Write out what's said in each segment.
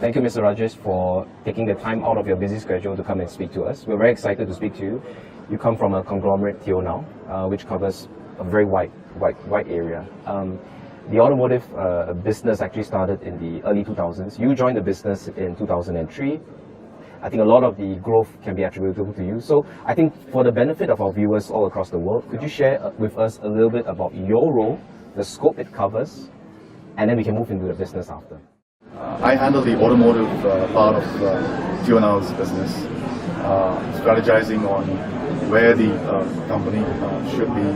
Thank you, Mr. Rajesh, for taking the time out of your busy schedule to come and speak to us. We're very excited to speak to you. You come from a conglomerate, Tionale, which covers a very wide area. The automotive business actually started in the early 2000s. You joined the business in 2003. I think a lot of the growth can be attributable to you. So I think for the benefit of our viewers all across the world, could you share with us a little bit about your role, the scope it covers, and then we can move into the business after. I handle the automotive part of Tionale's business, strategizing on where the company should be,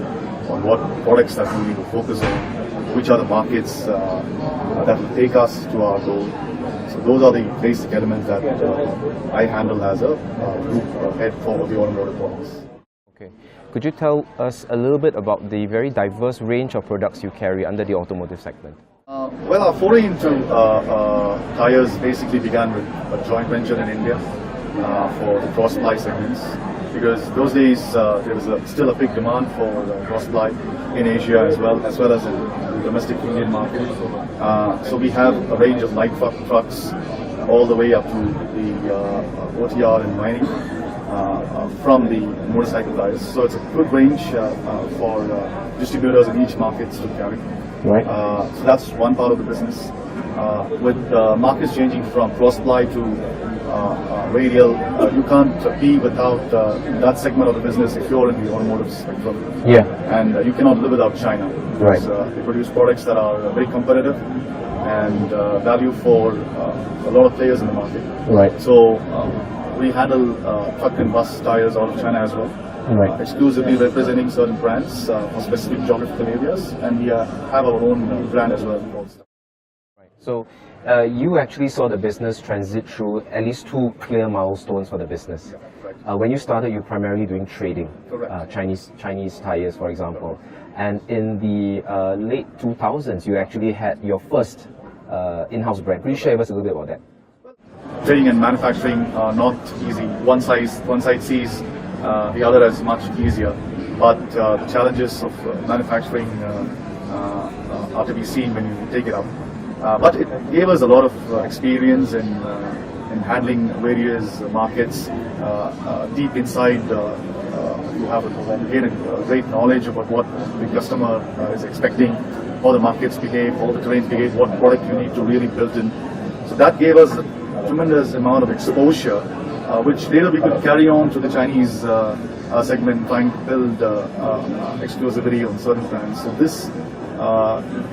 on what products that we need to focus on, which are the markets that will take us to our goal. So those are the basic elements that I handle as a group head for the automotive products. Okay. Could you tell us a little bit about the very diverse range of products you carry under the automotive segment? Well, our foray into tires basically began with a joint venture in India for the cross-ply segments, because those days there was still a big demand for cross-ply in Asia as well as in the domestic Indian market. So we have a range of light trucks all the way up to the OTR and mining from the motorcycle tires. So it's a good range for distributors in each market to carry. Right. So that's one part of the business. With markets changing from cross-ply to radial, you can't be without that segment of the business if you're in the automotive spectrum. Yeah. And you cannot live without China. Right. They produce products that are very competitive and value for a lot of players in the market. Right. So we handle truck and bus tires out of China as well. Right. Exclusively representing certain brands for specific geographical areas, and we have our own brand as well. Right. So you actually saw the business transit through at least two clear milestones for the business. Yeah, right. When you started, you were primarily doing trading, Correct. Chinese tires, for example. And in the late 2000s, you actually had your first in-house brand. Could you share with us a little bit about that? Trading and manufacturing are not easy. One side sees the other as much easier, but the challenges of manufacturing are to be seen when you take it up. But it gave us a lot of experience in handling various markets. Deep inside, you have to gain a great knowledge about what the customer is expecting, how the markets behave, how the terrains behave, what product you need to really build in. So that gave us a tremendous amount of exposure, which later we could carry on to the Chinese segment, trying to build exclusivity on certain brands. So this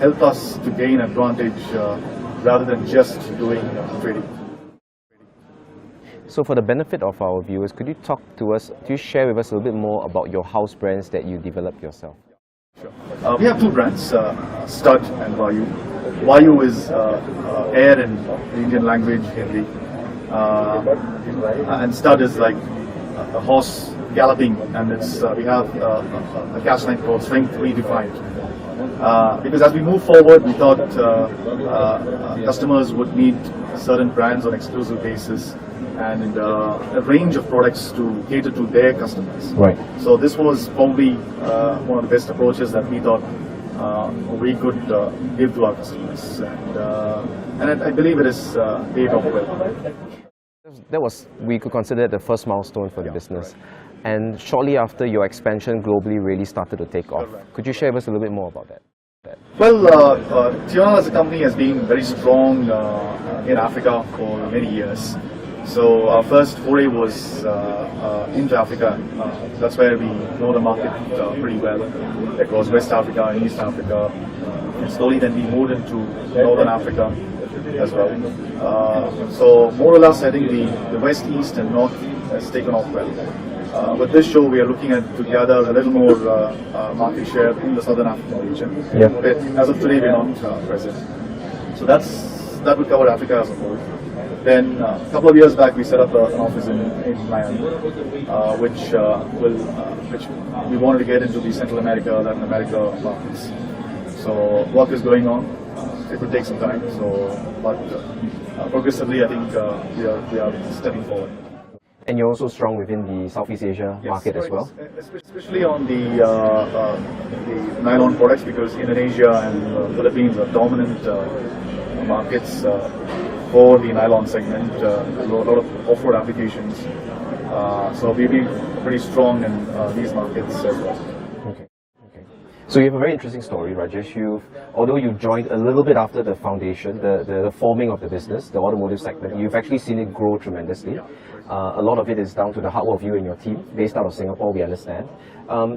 helped us to gain advantage rather than just doing trading. So for the benefit of our viewers, could you talk to us, could you share with us a little bit more about your house brands that you developed yourself? Sure. We have two brands, Stud and Vayu. Vayu is air in the Indian language, Hindi. And Stud is like a horse galloping, and we have a catchline called Strength Redefined. Because as we move forward, we thought customers would need certain brands on exclusive basis and a range of products to cater to their customers. Right. So this was probably one of the best approaches that we thought we could give to our customers, and I believe it is paid off well. That was, we could consider the first milestone for the business. Right. And shortly after, your expansion globally really started to take off. Correct. Could you share with us a little bit more about that? Well, Tionale as a company has been very strong in Africa for many years. So our first foray was into Africa. That's where we know the market pretty well, across West Africa and East Africa. And slowly then we moved into Northern Africa as well. So more or less, I think the West, East and North has taken off well. With this show, we are looking at to gather a little more market share in the Southern African region. Yeah. But as of today, we are not present. So that would cover Africa as a whole. Then a couple of years back, we set up an office in Miami, which we wanted to get into the Central America, Latin America markets. So work is going on. It will take some time. But progressively, I think we are stepping forward. And you're also strong within the Southeast Asia market as well? Especially on the nylon products, because Indonesia and Philippines are dominant markets for the nylon segment, a lot of off-road applications. So we've been pretty strong in these markets as well. Okay. Okay. So you have a very interesting story, Rajesh. Although you joined a little bit after the foundation, the forming of the business, the automotive segment, you've actually seen it grow tremendously. A lot of it is down to the hard work of you and your team, based out of Singapore, we understand.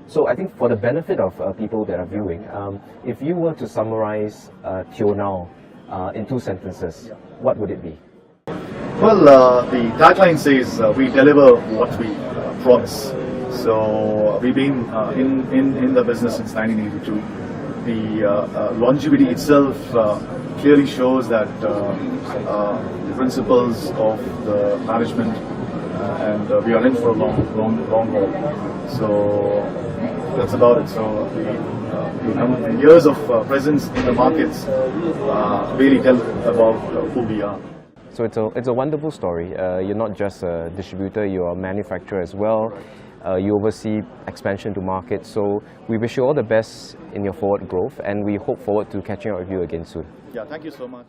So I think for the benefit of people that are viewing, if you were to summarize Tionale in 2 sentences, what would it be? Well, the tagline says we deliver what we promise. So we've been in the business since 1982. The longevity itself clearly shows that the principles of the management and we are in for a long haul. So that's about it. So the years of presence in the markets really tell about who we are. So it's a wonderful story. You're not just a distributor, you're a manufacturer as well. You oversee expansion to markets. So we wish you all the best in your forward growth, and we hope forward to catching up with you again soon. Yeah, thank you so much.